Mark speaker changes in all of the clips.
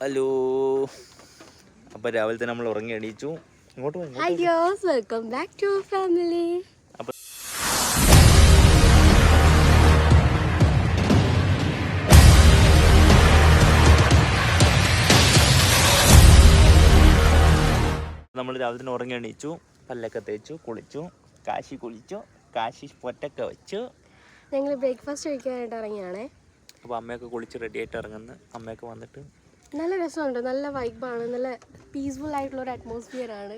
Speaker 1: Hello. അപ്പോൾ രാവിലെ തന്നെ നമ്മൾ ഉറങ്ങി എണീച്ചു. ഇങ്ങോട്ട് പോയി.
Speaker 2: Welcome back to family.
Speaker 1: അപ്പോൾ നമ്മൾ രാവിലെ തന്നെ ഉറങ്ങി എണീച്ചു, പല്ലൊക്കെ തേച്ചു, കുളിച്ചു, കാശി കുളിച്ചു, കാശി പൊറ്റൊക്കെ വെച്ചു.
Speaker 2: ഞങ്ങൾ ബ്രേക്ക്ഫാസ്റ്റ് കഴിക്കാനായിട്ട് ഇറങ്ങിയാണേ.
Speaker 1: അപ്പോൾ അമ്മയൊക്കെ കുളിച്ച് റെഡി ആയിട്ട് ഇറങ്ങുന്നു. അമ്മയൊക്കെ വന്നിട്ട്
Speaker 2: നല്ല രസമുണ്ട്, നല്ല വൈബാണ്, നല്ല പീസ്ഫുൾ ആയിട്ടുള്ളൊരു അറ്റ്മോസ്ഫിയർ ആണ്.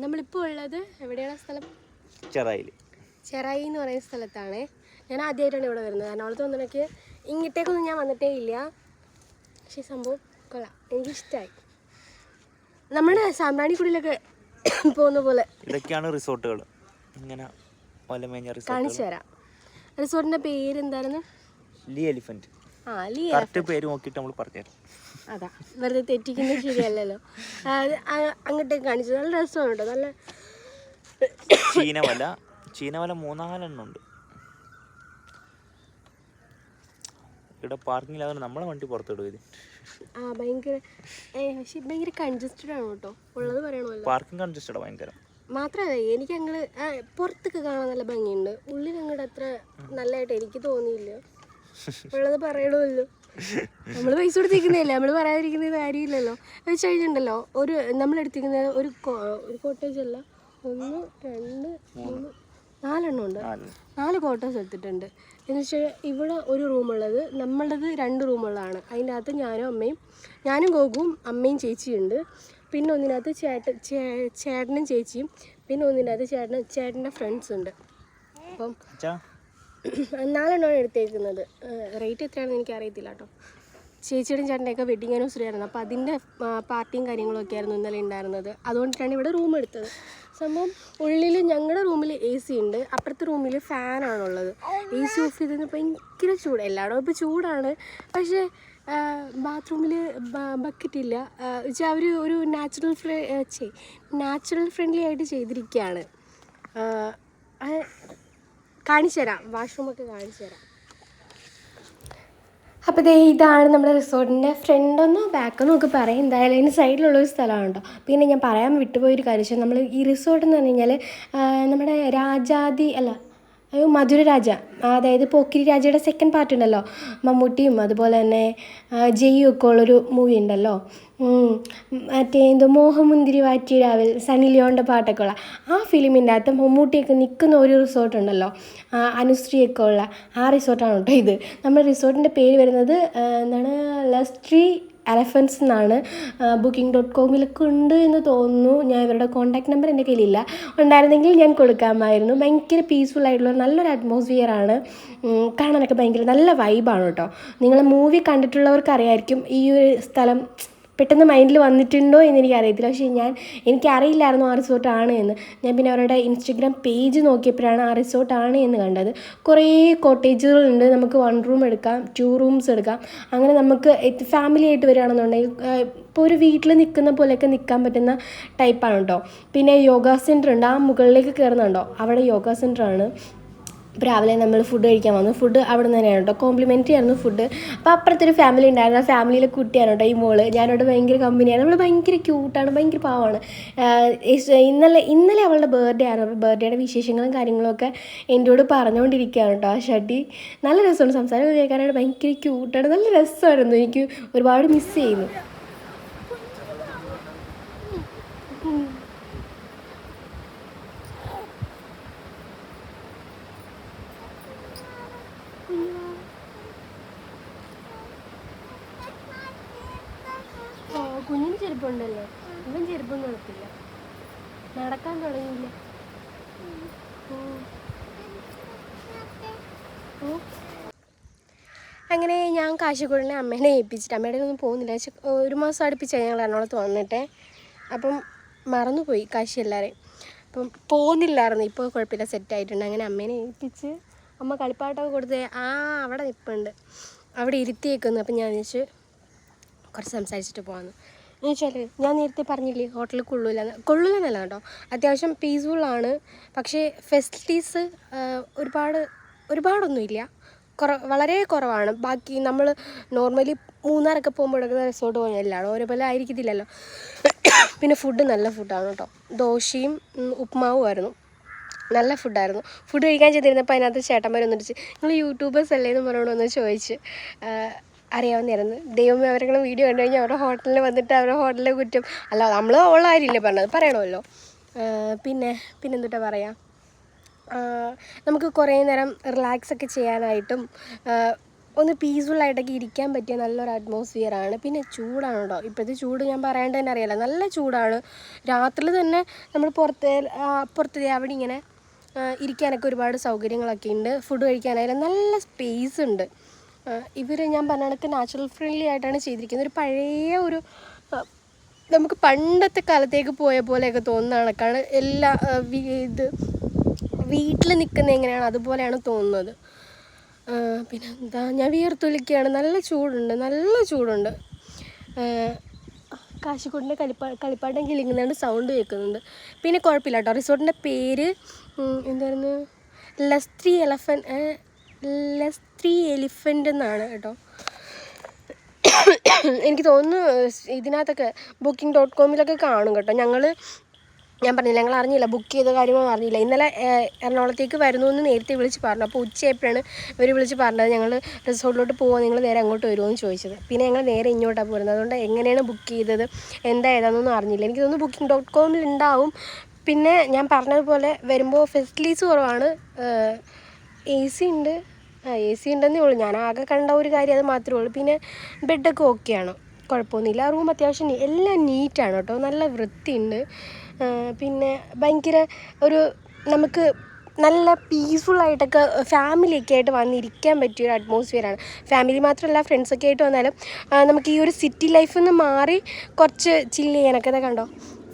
Speaker 2: നമ്മളിപ്പോൾ ഉള്ളത് എവിടെയാണ് സ്ഥലം?
Speaker 1: ചെറായി
Speaker 2: എന്ന് പറയുന്ന സ്ഥലത്താണ്. ഞാൻ ആദ്യമായിട്ടാണ് ഇവിടെ വരുന്നത്. എറണാകുളത്ത് വന്നിടയ്ക്ക് ഇങ്ങോട്ടേക്കൊന്നും ഞാൻ വന്നിട്ടേ ഇല്ല. പക്ഷേ സംഭവം കൊള്ളാം, എനിക്കിഷ്ടമായി. നമ്മുടെ സാമ്പ്രാണിക്കുടിയിലൊക്കെ പോകുന്ന പോലെ
Speaker 1: ഇതൊക്കെയാണ് റിസോർട്ടുകൾ. ഇങ്ങനെ
Speaker 2: കാണിച്ചു തരാം. റിസോർട്ടിൻ്റെ പേര് എന്തായിരുന്നു?
Speaker 1: Lee elephant. കറക്റ്റ് പേര് നോക്കിയിട്ട് നമ്മൾ പറഞ്ഞുതരാം.
Speaker 2: അതാ, വെറുതെ തെറ്റിക്കുന്നത് ശരിയല്ലല്ലോ. അങ്ങോട്ടേക്ക് കാണിച്ചു. നല്ല രസമാണ് കേട്ടോ. നല്ല
Speaker 1: ചീനവല 3-4 ഉണ്ട് ഇവിടെ. പാർക്കിങ്ങിലാകുന്ന നമ്മളെ വണ്ടി പുറത്തിടും ഇത്.
Speaker 2: ഭയങ്കര കൺജസ്റ്റഡ് ആണ് കേട്ടോ, ഉള്ളത് പറയണമല്ലോ.
Speaker 1: പാർക്കിംഗ് കൺജസ്റ്റഡ് ഭയങ്കര.
Speaker 2: മാത്രമല്ല എനിക്ക് അങ്ങോട്ട് പുറത്തൊക്കെ കാണാൻ നല്ല ഭംഗിയുണ്ട്, ഉള്ളിൽ അങ്ങോട്ട് അത്ര നല്ലതായിട്ട് എനിക്ക് തോന്നിയില്ല. ഉള്ളത് പറയണമല്ലോ, നമ്മൾ പൈസ കൊടുത്തിരിക്കുന്നില്ല, നമ്മൾ പറയാതിരിക്കുന്നത് കാര്യമില്ലല്ലോ. വെച്ച് കഴിഞ്ഞിട്ടുണ്ടല്ലോ, നമ്മളെടുത്തിരിക്കുന്നത് ഒരു കോട്ടേജ് അല്ല, 1, 2, 3, 4 ഉണ്ട്. 4 കോട്ടേഴ്സ് എടുത്തിട്ടുണ്ട്. എന്ന് വെച്ചാൽ ഇവിടെ ഒരു റൂമുള്ളത്, നമ്മളുടേത് 2 റൂമുള്ളതാണ്. അതിൻ്റെ അകത്ത് ഞാനും ഗോകുവും അമ്മയും ചേച്ചിയുണ്ട്. പിന്നെ ഒന്നിനകത്ത് ചേട്ടനും ചേച്ചിയും, പിന്നെ ഒന്നിനകത്ത് ചേട്ടൻ്റെ ഫ്രണ്ട്സ് ഉണ്ട്. അപ്പം 4 എടുത്തേക്കുന്നത്. റേറ്റ് എത്രയാണെന്ന് എനിക്ക് അറിയത്തില്ല കേട്ടോ. ചേച്ചിയുടെയും ചേട്ടൻ്റെയൊക്കെ വെഡിങ് ആനിവേഴ്സറി ആയിരുന്നു. അപ്പോൾ അതിൻ്റെ പാർട്ടിയും കാര്യങ്ങളൊക്കെ ആയിരുന്നു ഇന്നലെ ഉണ്ടായിരുന്നത്. അതുകൊണ്ടിട്ടാണ് ഇവിടെ റൂം എടുത്തത്. സംഭവം ഉള്ളിൽ ഞങ്ങളുടെ റൂമിൽ AC ഉണ്ട്, അപ്പുറത്തെ റൂമിൽ ഫാനാണുള്ളത്. AC ഓഫ് ചെയ്തതിന് ഭയങ്കര ചൂട്. എല്ലായിടും ഇപ്പോൾ ചൂടാണ്, പക്ഷേ ബാത്റൂമിൽ ബക്കറ്റില്ല. വെച്ചാൽ അവർ ഒരു നാച്ചുറൽ ഫ്രണ്ട്ലി ആയിട്ട് ചെയ്തിരിക്കുകയാണ്. കാണിച്ചു തരാം, വാഷ്റൂമൊക്കെ കാണിച്ചു തരാം. അപ്പോൾ ഇതാണ് നമ്മുടെ റിസോർട്ടിൻ്റെ ഫ്രണ്ടെന്നോ ബാക്കെന്നോ ഒക്കെ പറയും. എന്തായാലും അതിന് സൈഡിലുള്ളൊരു സ്ഥലമാണ് കേട്ടോ. പിന്നെ ഞാൻ പറയാൻ വിട്ടുപോയൊരു കാര്യം, നമ്മൾ ഈ റിസോർട്ട് എന്ന് പറഞ്ഞു കഴിഞ്ഞാൽ നമ്മുടെ മധുരരാജ, അതായത് പോക്കിരി രാജയുടെ സെക്കൻഡ് പാർട്ട് ഉണ്ടല്ലോ, മമ്മൂട്ടിയും അതുപോലെ തന്നെ ജയ്യും ഒക്കെ ഉള്ളൊരു മൂവി ഉണ്ടല്ലോ, മോഹമുന്തിരി വാറ്റിരാവിൽ, സണ്ണി ലിയോണിൻ്റെ പാട്ടൊക്കെ ഉള്ള ആ ഫിലിമിൻ്റെ അകത്ത് മമ്മൂട്ടിയൊക്കെ നിൽക്കുന്ന ഒരു റിസോർട്ട് ഉണ്ടല്ലോ, അനുശ്രീയൊക്കെ ഉള്ള ആ റിസോർട്ടാണ് കേട്ടോ ഇത്. നമ്മുടെ റിസോർട്ടിൻ്റെ പേര് വരുന്നത് ലസ്ട്രി എലഫൻസ് എന്നാണ്. booking.com ഉണ്ട് എന്ന് തോന്നുന്നു. ഞാൻ ഇവരുടെ കോൺടാക്ട് നമ്പർ എൻ്റെ കയ്യിലില്ല, ഉണ്ടായിരുന്നെങ്കിൽ ഞാൻ കൊടുക്കാമായിരുന്നു. ഭയങ്കര പീസ്ഫുൾ ആയിട്ടുള്ള നല്ലൊരു അറ്റ്മോസ്ഫിയറാണ്. കാണാനൊക്കെ ഭയങ്കര നല്ല വൈബാണ് കേട്ടോ. നിങ്ങൾ മൂവി കണ്ടിട്ടുള്ളവർക്ക് അറിയായിരിക്കും ഈ ഒരു സ്ഥലം പെട്ടെന്ന് മൈൻഡിൽ വന്നിട്ടുണ്ടോ എന്ന് എനിക്കറിയത്തില്ല. പക്ഷേ എനിക്കറിയില്ലായിരുന്നു ആ റിസോർട്ടാണ് എന്ന്. ഞാൻ പിന്നെ അവരുടെ ഇൻസ്റ്റഗ്രാം പേജ് നോക്കിയപ്പോഴാണ് ആ റിസോർട്ടാണ് എന്ന് കണ്ടത്. കുറേ കോട്ടേജുകളുണ്ട്, നമുക്ക് 1 റൂം എടുക്കാം, 2 റൂംസ് എടുക്കാം. അങ്ങനെ നമുക്ക് ഫാമിലി ആയിട്ട് വരികയാണെന്നുണ്ടെങ്കിൽ ഇപ്പോൾ ഒരു വീട്ടിൽ നിൽക്കുന്ന പോലെയൊക്കെ നിൽക്കാൻ പറ്റുന്ന ടൈപ്പാണ് കേട്ടോ. പിന്നെ യോഗ സെൻറ്റർ ഉണ്ട്, ആ മുകളിലേക്ക് കയറുന്നുണ്ടോ, അവിടെ യോഗ സെൻറ്ററാണ്. രാവിലെ നമ്മൾ ഫുഡ് കഴിക്കാൻ വന്നു. ഫുഡ് അവിടെ നിന്ന് തന്നെയാണ് കേട്ടോ, കോംപ്ലിമെൻ്ററി ആയിരുന്നു ഫുഡ്. അപ്പോൾ അപ്പുറത്തൊരു ഫാമിലി ഉണ്ടായിരുന്നു, ആ ഫാമിലിയിലെ കുട്ടിയാണ് കേട്ടോ ഈ മോള്. ഞാനോട് ഭയങ്കര കമ്പനിയാണ്, നമ്മൾ ഭയങ്കര ക്യൂട്ടാണ്, ഭയങ്കര പാവമാണ്. ഇന്നലെ അവളുടെ ബർത്ത്ഡേ ആയിരുന്നു. അപ്പോൾ ബർത്ത്ഡേയുടെ വിശേഷങ്ങളും കാര്യങ്ങളൊക്കെ എന്നോട് പറഞ്ഞുകൊണ്ടിരിക്കുകയാണ് കേട്ടോ. ആ ഷട്ടി നല്ല രസമാണ്, സംസാരം കേൾക്കാനായിട്ട് ഭയങ്കര ക്യൂട്ടാണ്, നല്ല രസമായിരുന്നു. എനിക്ക് ഒരുപാട് മിസ് ചെയ്യുന്നു. കുഞ്ഞിന് ചെരുപ്പുണ്ടല്ലോ, ഇവൻ ചെരുപ്പൊന്നും നടത്തില്ല, നടക്കാൻ തുടങ്ങിയില്ല. അങ്ങനെ ഞാൻ കാശിക്കോടിനെ അമ്മേനെ ഏൽപ്പിച്ചിട്ട്, അമ്മയുടെ ഒന്നും പോകുന്നില്ല. 1 മാസം അടുപ്പിച്ചാണ് ഞങ്ങൾ എറണാകുളത്ത് വന്നിട്ട്. അപ്പം മറന്നുപോയി കാശി എല്ലാവരെയും. അപ്പം പോകുന്നില്ലായിരുന്നു. ഇപ്പോൾ കുഴപ്പമില്ല, സെറ്റായിട്ടുണ്ട്. അങ്ങനെ അമ്മേനെ ഏൽപ്പിച്ച് അമ്മ കളിപ്പാട്ടമൊക്കെ കൊടുത്ത് അവിടെ നിൽപ്പുണ്ട്, അവിടെ ഇരുത്തിയേക്കുന്നു. അപ്പം ഞാൻ വിചാരിച്ചു കുറച്ച് സംസാരിച്ചിട്ട് പോകാമെന്ന്. എന്ന് വെച്ചാൽ ഞാൻ നേരത്തെ പറഞ്ഞില്ലേ ഹോട്ടലിൽ കൊള്ളൂലെന്നല്ല കേട്ടോ, അത്യാവശ്യം പീസ്ഫുള്ളാണ്. പക്ഷേ ഫെസിലിറ്റീസ് ഒരുപാടൊന്നുമില്ല, വളരെ കുറവാണ്. ബാക്കി നമ്മൾ നോർമലി മൂന്നാറൊക്കെ പോകുമ്പോൾ എടുക്കുന്ന റിസോർട്ട് പോയാൽ എല്ലാം ഓരോ പോലെ ആയിരിക്കത്തില്ലല്ലോ. പിന്നെ ഫുഡ് നല്ല ഫുഡാണ് കേട്ടോ. ദോശയും ഉപ്മാവും ആയിരുന്നു, നല്ല ഫുഡായിരുന്നു. ഫുഡ് കഴിക്കാൻ ചെന്നിരുന്നപ്പോൾ അതിനകത്ത് ചേട്ടന്മാർ വന്നിട്ട് നിങ്ങൾ യൂട്യൂബേഴ്സ് അല്ലേ എന്ന് പറഞ്ഞുകൊണ്ടൊന്ന് ചോദിച്ച് അറിയാവുന്നതായിരുന്നു. ദൈവമേ, അവരെങ്കിലും വീഡിയോ കണ്ടു കഴിഞ്ഞാൽ അവരുടെ ഹോട്ടലിൽ വന്നിട്ട് അവരുടെ ഹോട്ടലിലെ കുറ്റം അല്ല, നമ്മൾ ഉള്ള കാര്യമില്ലേ പറഞ്ഞത്, പറയണമല്ലോ. പിന്നെന്തുട്ടാ പറയുക, നമുക്ക് കുറേ നേരം റിലാക്സൊക്കെ ചെയ്യാനായിട്ടും ഒന്ന് പീസ്ഫുള്ളായിട്ടൊക്കെ ഇരിക്കാൻ പറ്റിയ നല്ലൊരു അറ്റ്മോസ്ഫിയറാണ്. പിന്നെ ചൂടാണ് കേട്ടോ. ഇപ്പോഴത്തെ ചൂട് ഞാൻ പറയാണ്ട് തന്നെ അറിയാലോ, നല്ല ചൂടാണ്. രാത്രി തന്നെ നമ്മൾ പുറത്ത് അവിടെ ഇങ്ങനെ ഇരിക്കാനൊക്കെ ഒരുപാട് സൗകര്യങ്ങളൊക്കെ ഉണ്ട്. ഫുഡ് കഴിക്കാനായാലും നല്ല സ്പേസ് ഉണ്ട്. ഇവർ ഞാൻ പറഞ്ഞ കണക്ക് നാച്ചുറൽ ഫ്രണ്ട്ലി ആയിട്ടാണ് ചെയ്തിരിക്കുന്നത്. ഒരു പഴയ ഒരു നമുക്ക് പണ്ടത്തെ കാലത്തേക്ക് പോയ പോലെയൊക്കെ തോന്നുന്ന കണക്കാണ് എല്ലാ വീട്ടിൽ നിൽക്കുന്ന എങ്ങനെയാണ് അതുപോലെയാണ് തോന്നുന്നത്. പിന്നെ എന്താ, ഞാൻ വിയർത്തൊലിക്കുകയാണ്. നല്ല ചൂടുണ്ട്. കാശിക്കോട്ടിൻ്റെ കളിപ്പാട്ടം കിളിങ്ങുന്നതുകൊണ്ട് സൗണ്ട് കേൾക്കുന്നുണ്ട്. പിന്നെ കുഴപ്പമില്ല കേട്ടോ. റിസോർട്ടിൻ്റെ പേര് എന്തായിരുന്നു, ലസ്ത്രി എലിഫൻ്റ് എന്നാണ് കേട്ടോ. എനിക്ക് തോന്നുന്നു ഇതിനകത്തൊക്കെ booking.com കാണും കേട്ടോ. ഞാൻ പറഞ്ഞില്ല, ഞങ്ങൾ അറിഞ്ഞില്ല, ബുക്ക് ചെയ്ത കാര്യങ്ങളൊന്നും അറിഞ്ഞില്ല. ഇന്നലെ എറണാകുളത്തേക്ക് വരുന്നു എന്ന് നേരത്തെ വിളിച്ച് പറഞ്ഞു. അപ്പോൾ ഉച്ചയായപ്പോഴാണ് ഇവർ വിളിച്ച് പറഞ്ഞത് ഞങ്ങൾ റിസോർട്ടിലോട്ട് പോകാൻ, നിങ്ങൾ നേരെ അങ്ങോട്ട് വരുമോ എന്ന് ചോദിച്ചത്. പിന്നെ ഞങ്ങൾ നേരെ ഇങ്ങോട്ടാണ് പോരുന്നത്. അതുകൊണ്ട് എങ്ങനെയാണ് ബുക്ക് ചെയ്തത് ഏതാണെന്നൊന്നും അറിഞ്ഞില്ല. എനിക്ക് തോന്നുന്നു booking.com ഉണ്ടാവും. പിന്നെ ഞാൻ പറഞ്ഞതുപോലെ വരുമ്പോൾ ഫെസിലിറ്റീസ് കുറവാണ്. AC ഉണ്ട്, AC ഉണ്ടെന്നേ ഉള്ളൂ. ഞാൻ ആകെ കണ്ട ഒരു കാര്യം അത് മാത്രമേ ഉള്ളൂ. പിന്നെ ബെഡൊക്കെ ഓക്കെയാണ്, കുഴപ്പമൊന്നുമില്ല. റൂം അത്യാവശ്യം എല്ലാം നീറ്റാണ് കേട്ടോ, നല്ല വൃത്തിയുണ്ട്. പിന്നെ ഭയങ്കര നമുക്ക് നല്ല പീസ്ഫുള്ളായിട്ടൊക്കെ ഫാമിലിയൊക്കെ ആയിട്ട് വന്നിരിക്കാൻ പറ്റിയൊരു അറ്റ്മോസ്ഫിയറാണ്. ഫാമിലി മാത്രമല്ല, ഫ്രണ്ട്സൊക്കെ ആയിട്ട് വന്നാലും നമുക്ക് ഈ ഒരു സിറ്റി ലൈഫിൽ നിന്ന് മാറി കുറച്ച് ചില്ല് ചെയ്യാനൊക്കെ ഇതൊക്കെ കണ്ടോ,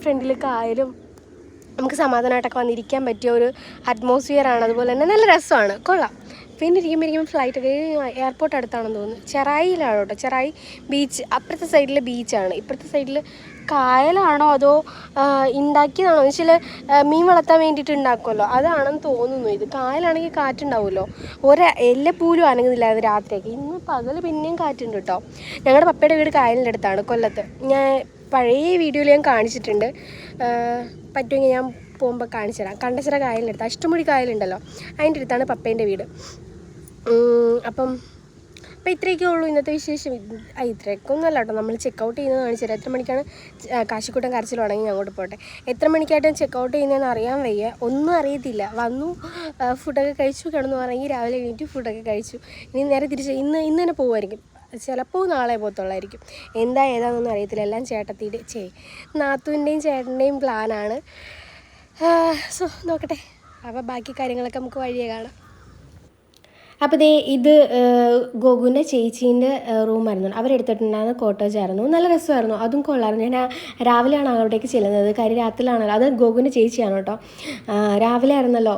Speaker 2: ഫ്രണ്ടിൽ കായലും നമുക്ക് സമാധാനമായിട്ടൊക്കെ വന്നിരിക്കാൻ പറ്റിയ ഒരു അറ്റ്മോസ്ഫിയറാണ്. അതുപോലെ തന്നെ നല്ല രസമാണ്, കൊള്ളാം. പിന്നെ ഇരിക്കുമ്പോൾ ഫ്ലൈറ്റൊക്കെ എയർപോർട്ട് അടുത്താണെന്ന് തോന്നുന്നു. ചെറായിലാണ് കേട്ടോ, ചെറായി ബീച്ച്. അപ്പുറത്തെ സൈഡിൽ ബീച്ചാണ്, ഇപ്പുറത്തെ സൈഡിൽ കായലാണോ അതോ ഉണ്ടാക്കിയതാണോ എന്ന് വെച്ചാൽ മീൻ വളർത്താൻ വേണ്ടിയിട്ട് ഉണ്ടാക്കുമല്ലോ, അതാണെന്ന് തോന്നുന്നു. ഇത് കായലാണെങ്കിൽ കാറ്റുണ്ടാവുമല്ലോ. എല്ലപ്പോലും അനങ്ങുന്നില്ലായിരുന്നു രാത്രിയൊക്കെ. ഇന്ന് പകൽ പിന്നെയും കാറ്റുണ്ട് കേട്ടോ. ഞങ്ങളുടെ പപ്പയുടെ വീട് കായലിൻ്റെ അടുത്താണ്, കൊല്ലത്ത്. ഞാൻ പഴയ വീഡിയോയിൽ ഞാൻ കാണിച്ചിട്ടുണ്ട്. പറ്റുമെങ്കിൽ ഞാൻ പോകുമ്പോൾ കാണിച്ചു തരാം. കണ്ടച്ചിറ കായലിൻ്റെ അടുത്ത്, അഷ്ടമുടി കായലുണ്ടല്ലോ, അതിൻ്റെ അടുത്താണ് പപ്പേൻ്റെ വീട്. അപ്പം ഇത്രയൊക്കെ ഉള്ളൂ ഇന്നത്തെ വിശേഷം. ഇത്രയൊക്കെ ഒന്നും അല്ല കേട്ടോ. നമ്മൾ ചെക്കൗട്ട് ചെയ്യുന്നത് കാണിച്ചു തരാം. എത്ര മണിക്കാണ് കാശിക്കൂട്ടം കരച്ചിൽ തുടങ്ങി, അങ്ങോട്ട് പോട്ടെ. എത്ര മണിക്കായിട്ട് ചെക്കൗട്ട് ചെയ്യുന്നതെന്ന് അറിയാൻ വയ്യ, ഒന്നും അറിയത്തില്ല. വന്നു, ഫുഡൊക്കെ കഴിച്ചു, കിടന്നു പറഞ്ഞെങ്കിൽ രാവിലെ എണീറ്റ് ഫുഡൊക്കെ കഴിച്ചു. ഇനി നേരെ തിരിച്ച് ഇന്ന് തന്നെ പോകുമായിരിക്കും. ചിലപ്പോൾ നാളെ പോകത്തുള്ളായിരിക്കും. ഏതാണെന്നൊന്നും അറിയത്തില്ല. എല്ലാം നാത്തുവിൻ്റെയും ചേട്ടൻ്റെയും പ്ലാനാണ്. സോ നോക്കട്ടെ. അപ്പോൾ ബാക്കി കാര്യങ്ങളൊക്കെ നമുക്ക് വഴിയേ കാണാം. അപ്പോൾ ഇത് ഗോകുവിൻ്റെ ചേച്ചീൻ്റെ റൂമായിരുന്നു. അവരെടുത്തിട്ടുണ്ടായിരുന്ന കോട്ടേജ് ആയിരുന്നു. നല്ല രസമായിരുന്നു, അതും കൊള്ളായിരുന്നു. ഞാൻ രാവിലെയാണ് അവിടേക്ക് ചെല്ലുന്നത്, കാര്യം രാത്രിയിലാണല്ലോ. അത് ഗോകുവിൻ്റെ ചേച്ചിയാണ് കേട്ടോ. രാവിലെ ആയിരുന്നല്ലോ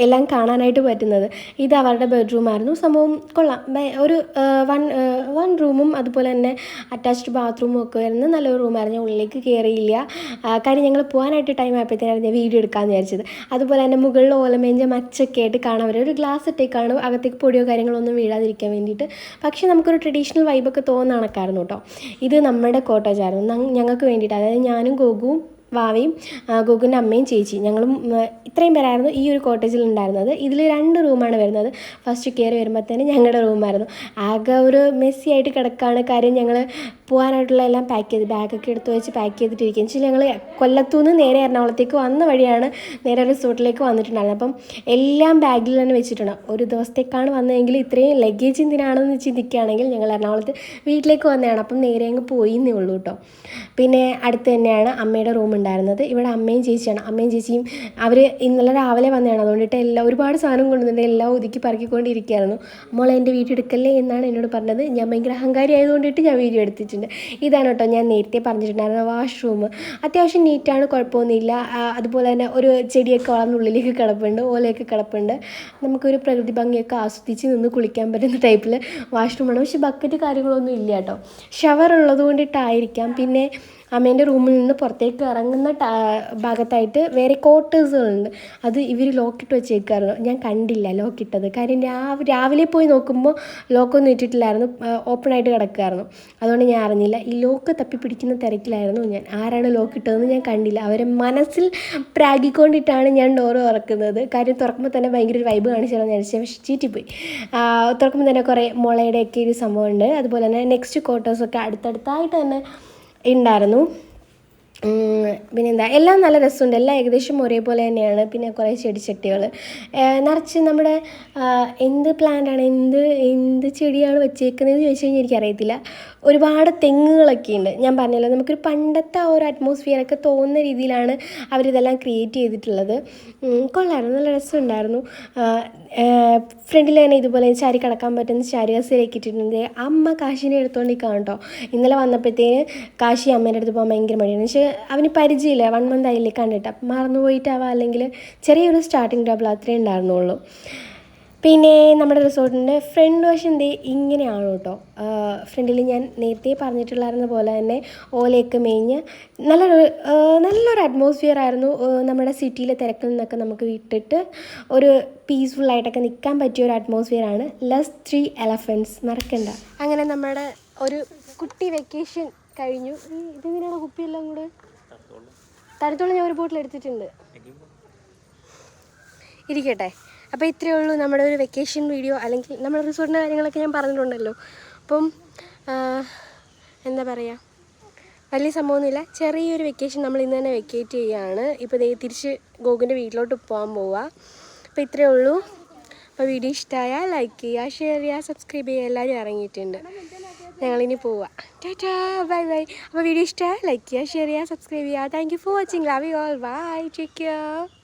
Speaker 2: എല്ലാം കാണാനായിട്ട് പറ്റുന്നത്. ഇത് അവരുടെ ബെഡ്റൂമായിരുന്നു. സംഭവം കൊള്ളാം. ഒരു വൺ റൂമും അതുപോലെ തന്നെ അറ്റാച്ച്ഡ് ബാത്റൂമും ഒക്കെ വരുന്ന നല്ലൊരു റൂമായിരുന്നു. ഉള്ളിലേക്ക് കയറിയില്ല, കാര്യം ഞങ്ങൾ പോകാനായിട്ട് ടൈം ആയപ്പോഴത്തേനായിരുന്നു ഞാൻ വീഡിയോ എടുക്കാമെന്ന് വിചാരിച്ചത്. അതുപോലെ തന്നെ മുകളിൽ ഓലമേഞ്ച മച്ചൊക്കെ ആയിട്ട് കാണാൻ വരും. ഒരു ഗ്ലാസ് ഇട്ടേക്കാണ്, അകത്തേക്ക് പൊടിയോ കാര്യങ്ങളൊന്നും വീഴാതിരിക്കാൻ വേണ്ടിയിട്ട്. പക്ഷേ നമുക്കൊരു ട്രഡീഷണൽ വൈബൊക്കെ തോന്നുന്ന കണക്കായിരുന്നു കേട്ടോ. ഇത് നമ്മുടെ കോട്ടേജായിരുന്നു ഞങ്ങൾക്ക് വേണ്ടിയിട്ട്. അതായത് ഞാനും ഗോകുവും വാവയും ഗോകുവിൻ്റെ അമ്മയും ചേച്ചി, ഞങ്ങളും ഇത്രയും പേരായിരുന്നു ഈ ഒരു കോട്ടേജിൽ ഉണ്ടായിരുന്നത്. ഇതിൽ 2 റൂമാണ് വരുന്നത്. ഫസ്റ്റ് കയറി വരുമ്പോഴത്തേന് ഞങ്ങളുടെ റൂമായിരുന്നു. ആകെ ഒരു മെസ്സി ആയിട്ട് കിടക്കുകയാണ്. കാര്യം ഞങ്ങൾ പോകാനായിട്ടുള്ള എല്ലാം പാക്ക് ചെയ്ത് ബാഗൊക്കെ എടുത്ത് വെച്ച് പാക്ക് ചെയ്തിട്ടിരിക്കുക. എന്ന് വെച്ചാൽ ഞങ്ങൾ കൊല്ലത്തുനിന്ന് നേരെ എറണാകുളത്തേക്ക് വന്ന വഴിയാണ് നേരെ റിസോർട്ടിലേക്ക് വന്നിട്ടുണ്ടായിരുന്നത്. അപ്പം എല്ലാം ബാഗിൽ തന്നെ വെച്ചിട്ടുണ്ട്. ഒരു ദിവസത്തേക്കാണ് വന്നതെങ്കിൽ ഇത്രയും ലഗേജ് എന്തിനാണെന്ന് ചിന്തിക്കുകയാണെങ്കിൽ ഞങ്ങൾ എറണാകുളത്ത് വീട്ടിലേക്ക് വന്നതാണ്. അപ്പം നേരെ അങ്ങ് പോയിന്നേ ഉള്ളൂ കേട്ടോ. പിന്നെ അടുത്ത് തന്നെയാണ് അമ്മയുടെ റൂം ഉണ്ടായിരുന്നത്. ഇവിടെ അമ്മയും ചേച്ചിയാണ്. അമ്മയും ചേച്ചിയും അവർ ഇന്നലെ രാവിലെ വന്നതാണ്. അതുകൊണ്ടിട്ട് ഒരുപാട് സാധനം കൊണ്ടുവന്നിട്ട് എല്ലാം ഒതുക്കി പറക്കിക്കൊണ്ടിരിക്കുകയായിരുന്നു. മോളെ എൻ്റെ വീഡിയോ എടുക്കല്ലേ എന്നാണ് എന്നോട് പറഞ്ഞത്. ഞാൻ ഭയങ്കര അഹങ്കാരി ആയതുകൊണ്ടിട്ട് ഞാൻ വീഡിയോ എടുത്തിട്ടുണ്ട്. ഇതാണ് കേട്ടോ ഞാൻ നേരത്തെ പറഞ്ഞിട്ടുണ്ടായിരുന്ന വാഷ്റൂം. അത്യാവശ്യം നീറ്റാണ്, കുഴപ്പമൊന്നുമില്ല. അതുപോലെ തന്നെ ഒരു ചെടിയൊക്കെ വളർന്നുള്ളിലേക്ക് കിടപ്പുണ്ട്, ഓലയൊക്കെ കിടപ്പുണ്ട്. നമുക്കൊരു പ്രകൃതി ഭംഗിയൊക്കെ ആസ്വദിച്ച് നിന്ന് കുളിക്കാൻ പറ്റുന്ന ടൈപ്പിൽ വാഷ്റൂമാണ്. പക്ഷേ ബക്കറ്റ് കാര്യങ്ങളൊന്നും ഇല്ല കേട്ടോ. ഷവർ ഉള്ളത് കൊണ്ടിട്ടായിരിക്കാം. പിന്നെ അമ്മേൻ്റെ റൂമിൽ നിന്ന് പുറത്തേക്ക് ഇറങ്ങുന്ന ഭാഗത്തായിട്ട് വേറെ ക്വാർട്ടേഴ്സുകളുണ്ട്. അത് ഇവർ ലോക്കിട്ട് വെച്ചേക്കായിരുന്നു. ഞാൻ കണ്ടില്ല ലോക്കിട്ടത്. കാര്യം രാവിലെ പോയി നോക്കുമ്പോൾ ലോക്കൊന്നും ഇട്ടിട്ടില്ലായിരുന്നു, ഓപ്പണായിട്ട് കിടക്കുമായിരുന്നു. അതുകൊണ്ട് ഞാൻ അറിഞ്ഞില്ല. ഈ ലോക്ക് തപ്പി പിടിക്കുന്ന തിരക്കിലായിരുന്നു ഞാൻ. ആരാണ് ലോക്കിട്ടതെന്ന് ഞാൻ കണ്ടില്ല. അവരെ മനസ്സിൽ പ്രാഗിക്കൊണ്ടിട്ടാണ് ഞാൻ ഡോറ് തുറക്കുന്നത്. കാര്യം തുറക്കുമ്പോൾ തന്നെ ഭയങ്കര ഒരു വൈബ് കാണിച്ചാൽ ഞാൻ പക്ഷേ ചീറ്റിപ്പോയി. തുറക്കുമ്പോൾ തന്നെ കുറേ മുളയുടെയൊക്കെ ഒരു സംഭവമുണ്ട്. അതുപോലെ തന്നെ നെക്സ്റ്റ് ക്വാർട്ടേഴ്സൊക്കെ അടുത്തടുത്തായിട്ട് തന്നെ ഉണ്ടായിരുന്നു. പിന്നെന്താ, എല്ലാം നല്ല രസമുണ്ട്. എല്ലാം ഏകദേശം ഒരേപോലെ തന്നെയാണ്. പിന്നെ കുറേ ചെടിച്ചട്ടികൾ നിറച്ച് നമ്മുടെ എന്ത് പ്ലാന്റാണ്, എന്ത് ചെടിയാണ് വെച്ചേക്കുന്നതെന്ന് ചോദിച്ചു കഴിഞ്ഞാൽ എനിക്കറിയത്തില്ല. ഒരുപാട് തെങ്ങുകളൊക്കെ ഉണ്ട്. ഞാൻ പറഞ്ഞല്ലോ, നമുക്കൊരു പണ്ടത്തെ ആ ഒരു അറ്റ്മോസ്ഫിയറൊക്കെ തോന്നുന്ന രീതിയിലാണ് അവരിതെല്ലാം ക്രിയേറ്റ് ചെയ്തിട്ടുള്ളത്. കൊള്ളായിരുന്നു, നല്ല രസമുണ്ടായിരുന്നു. ഫ്രണ്ടിൽ തന്നെ ഇതുപോലെ ചാരി കിടക്കാൻ പറ്റുന്ന ചാരി കസേരയൊക്കെ ഇട്ടിട്ടുണ്ട്. അമ്മ കാശിനെ എടുത്തുകൊണ്ടിരിക്കുകയാണ് കേട്ടോ. ഇന്നലെ വന്നപ്പോഴത്തേന് കാശി അമ്മേൻ്റെ അടുത്ത് പോകാൻ ഭയങ്കര മടിയാണ്. പക്ഷേ അവന് പരിചയമില്ല, 1 month ആയില്ലേ കണ്ടിട്ട്. അപ്പം മറന്നു പോയിട്ടാവാം, അല്ലെങ്കിൽ ചെറിയൊരു സ്റ്റാർട്ടിങ് ട്രബിൾ അത്രേ ഉണ്ടായിരുന്നുള്ളൂ. പിന്നെ നമ്മുടെ റിസോർട്ടിൻ്റെ ഫ്രണ്ട് വശം ഇങ്ങനെയാണ് കേട്ടോ. ഫ്രണ്ടിൽ ഞാൻ നേരത്തെ പറഞ്ഞിട്ടുള്ളായിരുന്ന പോലെ തന്നെ ഓലയൊക്കെ മേഞ്ഞ് നല്ലൊരു അറ്റ്മോസ്ഫിയർ ആയിരുന്നു. നമ്മുടെ സിറ്റിയിലെ തിരക്കിൽ നിന്നൊക്കെ നമുക്ക് വിട്ടിട്ട് ഒരു പീസ്ഫുള്ളായിട്ടൊക്കെ നിൽക്കാൻ പറ്റിയ ഒരു അറ്റ്മോസ്ഫിയറാണ്. ലെസ് 3 elephants, മറക്കണ്ട. അങ്ങനെ നമ്മുടെ ഒരു കുട്ടി വെക്കേഷൻ കഴിഞ്ഞു. ഇതെങ്ങനെയാണ് കുപ്പിയെല്ലാം കൂടെ തണുത്തോളം ഞാൻ ഒരു ബോട്ടിൽ എടുത്തിട്ടുണ്ട്, ഇരിക്കട്ടെ. അപ്പോൾ ഇത്രയേ ഉള്ളൂ നമ്മുടെ ഒരു വെക്കേഷൻ വീഡിയോ, അല്ലെങ്കിൽ നമ്മുടെ റിസോർട്ടിൻ്റെ കാര്യങ്ങളൊക്കെ ഞാൻ പറഞ്ഞിട്ടുണ്ടല്ലോ. അപ്പം എന്താ പറയുക, വലിയ സംഭവമൊന്നുമില്ല. ചെറിയൊരു വെക്കേഷൻ നമ്മൾ ഇന്ന് തന്നെ വെക്കേറ്റ് ചെയ്യുകയാണ്. ഇപ്പോൾ തിരിച്ച് ഗോകുൻ്റെ വീട്ടിലോട്ട് പോകാൻ പോവുക. അപ്പോൾ ഇത്രയേ ഉള്ളൂ. അപ്പോൾ വീഡിയോ ഇഷ്ടമായാൽ ലൈക്ക് ചെയ്യുക, ഷെയർ ചെയ്യുക, സബ്സ്ക്രൈബ് ചെയ്യുക. എല്ലാവരും ഇറങ്ങിയിട്ടുണ്ട്. ഞങ്ങളിനി പോവുക. Tata, bye bye. അപ്പോൾ വീഡിയോ ഇഷ്ടമായാൽ ലൈക്ക് ചെയ്യുക, ഷെയർ ചെയ്യുക, സബ്സ്ക്രൈബ് ചെയ്യുക. Thank you for watching. Love you all. Bye, take care.